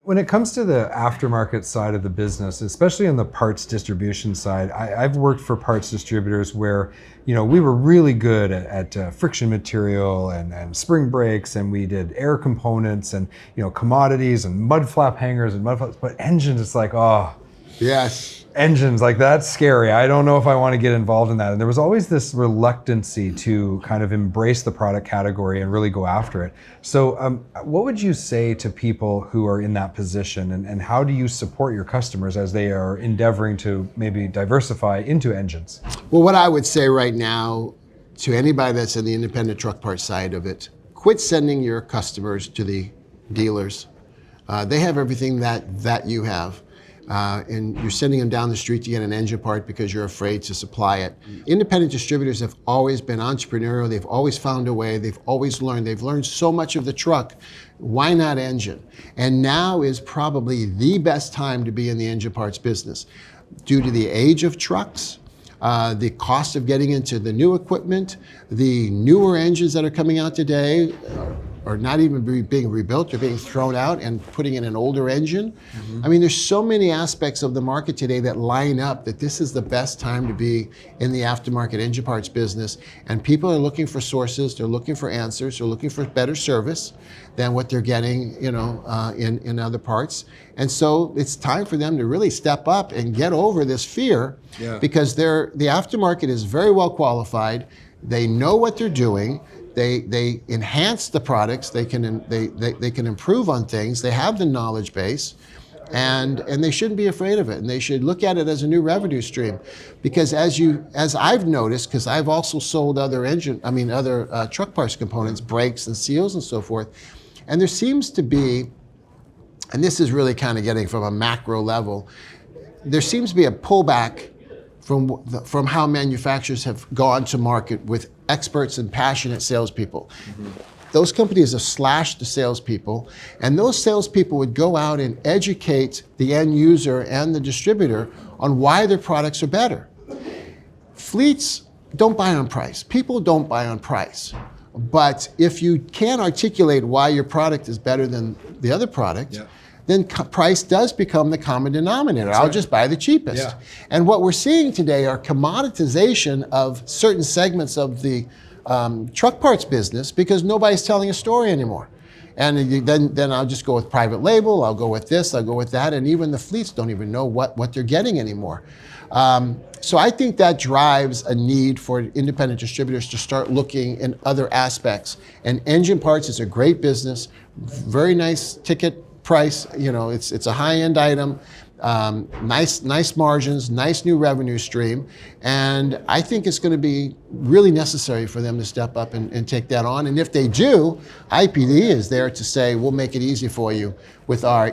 When it comes to the aftermarket side of the business, especially on the parts distribution side, I've worked for parts distributors where, we were really good at friction material and spring brakes, and we did air components and, commodities and mud flap hangers and mud flaps, but engines, it's like, oh, Yes. engines, like that's scary. I don't know if I want to get involved in that. And there was always this reluctancy to kind of embrace the product category and really go after it. So what would you say to people who are in that position, and how do you support your customers as they are endeavoring to maybe diversify into engines? Well, what I would say right now to anybody that's in the independent truck parts side of it, quit sending your customers to the dealers. They have everything that you have. And you're sending them down the street to get an engine part because you're afraid to supply it. Independent distributors have always been entrepreneurial. They've always found a way. They've always learned. They've learned so much of the truck. Why not engine? And now is probably the best time to be in the engine parts business due to the age of trucks, the cost of getting into the new equipment, the newer engines that are coming out today are not even being rebuilt, they're being thrown out and putting in an older engine. I mean, there's so many aspects of the market today that line up that this is the best time to be in the aftermarket engine parts business. And people are looking for sources, they're looking for answers, they're looking for better service than what they're getting, in other parts. And so it's time for them to really step up and get over this fear, because the aftermarket is very well qualified. They know what they're doing. They enhance the products. They can improve on things. They have the knowledge base, and they shouldn't be afraid of it. And they should look at it as a new revenue stream, because as I've noticed, because I've also sold other truck parts components, brakes and seals and so forth, and there seems to be, and this is really kind of getting from a macro level, there seems to be a pullback from how manufacturers have gone to market with experts and passionate salespeople. Those companies have slashed the salespeople, and those salespeople would go out and educate the end user and the distributor on why their products are better. Fleets don't buy on price. People don't buy on price. But if you can't articulate why your product is better than the other product, then price does become the common denominator. I'll just buy the cheapest. And what we're seeing today are commoditization of certain segments of the truck parts business, because nobody's telling a story anymore. And then I'll just go with private label, I'll go with this, I'll go with that, and even the fleets don't even know what they're getting anymore. So I think that drives a need for independent distributors to start looking in other aspects. And engine parts is a great business, very nice ticket price, it's a high-end item, nice margins, nice new revenue stream, and I think it's going to be really necessary for them to step up and take that on. And if they do, IPD is there to say, we'll make it easy for you with our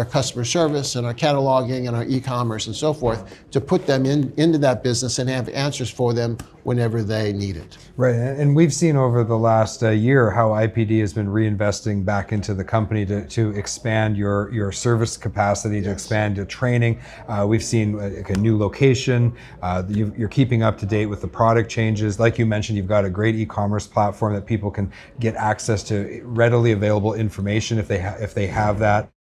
customer service and our cataloging and our e-commerce and so forth, to put them into that business and have answers for them whenever they need it. Right, and we've seen over the last year how IPD has been reinvesting back into the company to expand your service capacity, to expand your training. We've seen a new location. You're keeping up to date with the product changes. Like you mentioned, you've got a great e-commerce platform that people can get access to readily available information if they have that.